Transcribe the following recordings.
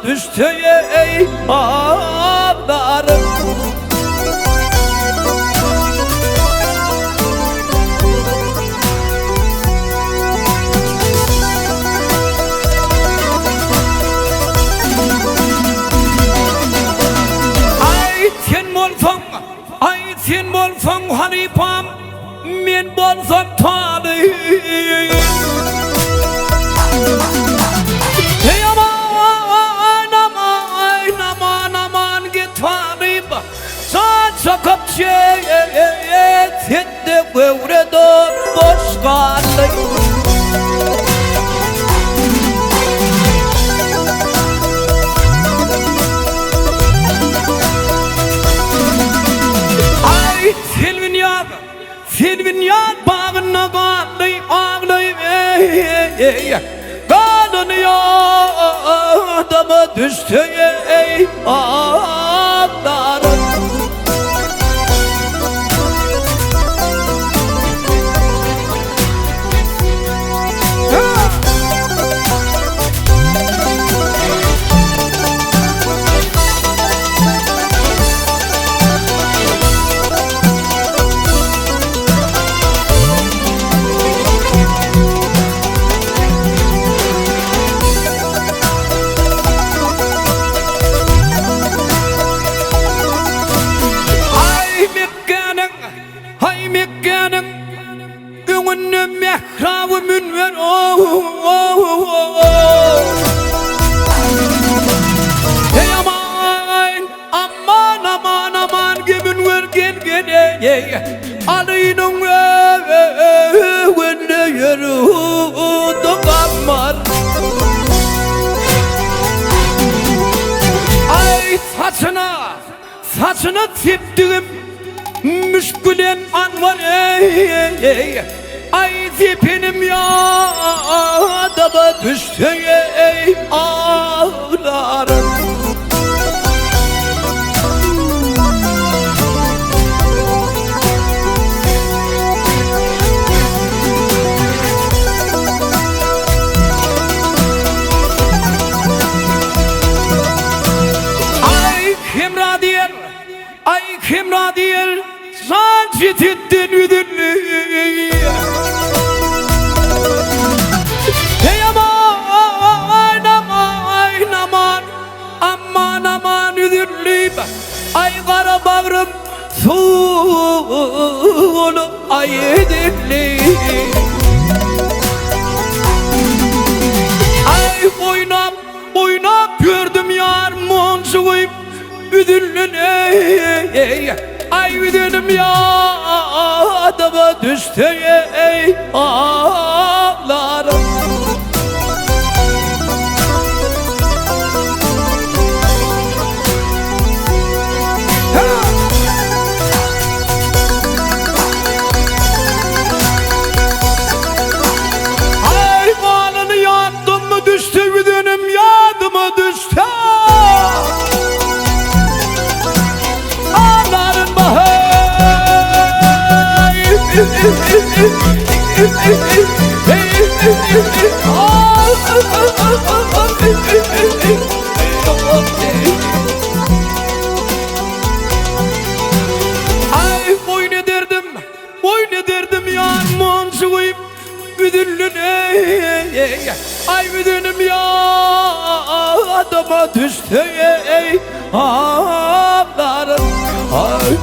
düştü ey ağlarım. Sen bolsang Hanifam, men bolsam Talib. Hey aman aman aman aman git Talib. Sen çakıp etinde gövrede boş kaldı. Silvinyat bağına ağlayıp kanını adama düştü ey ağlarım. Hey aman aman aman aman gibi verken gene alıydım önde yürü dokamar. Ay saçına teptiğim müşkülen an var ay zipinim ya adama düştü ey ağlarım. Ay kim radiyel sancı tittin üdünlü. Hey aman aman aman aman aman üdürlüyüm. Ay kara bağrım sulu ay edimliyim. Ay boynam gördüm yar monsuğuyum üdürlün ay üdürüm ya adama düştü ey ağlarım. Ay malını yattım mı düştü üdürüm yadı mı düştü. Ağlarım bahar. Ay boyun ederdim yar monsuğuyum müdürlün ay müdürüm ya adama düştü ey ağlarım. Ay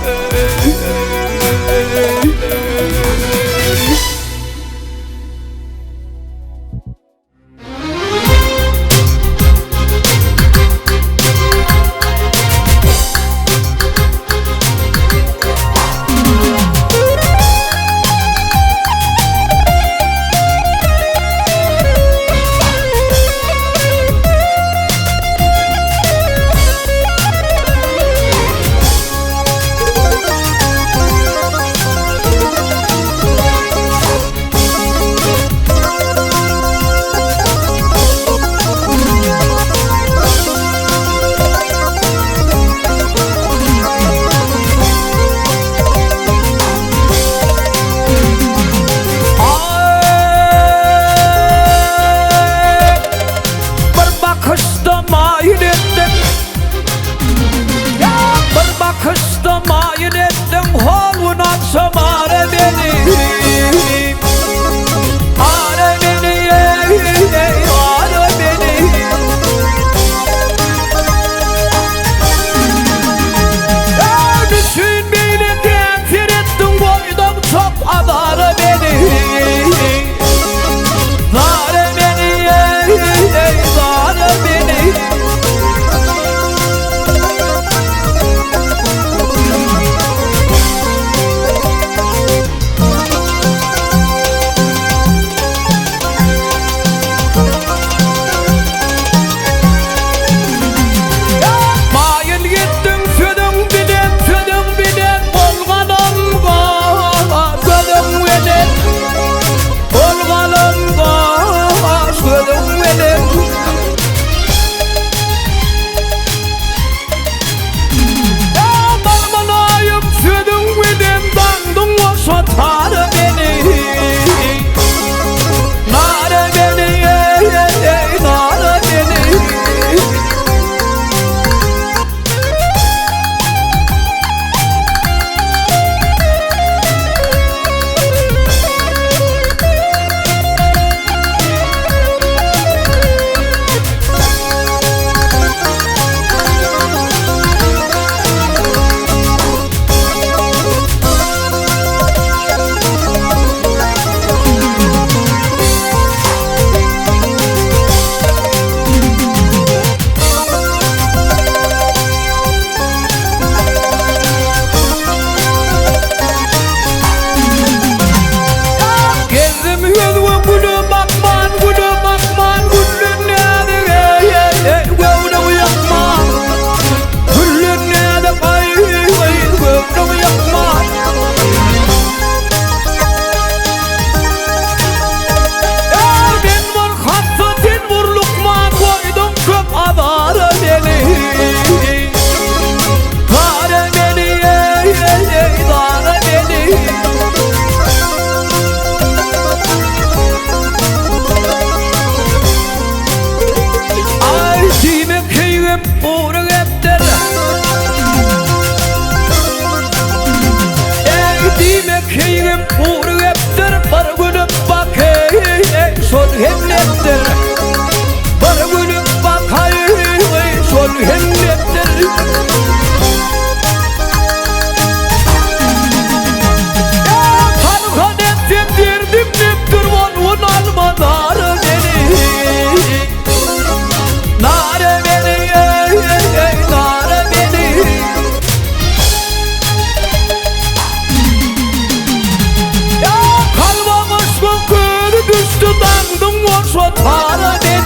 tutandım boş var para dedi.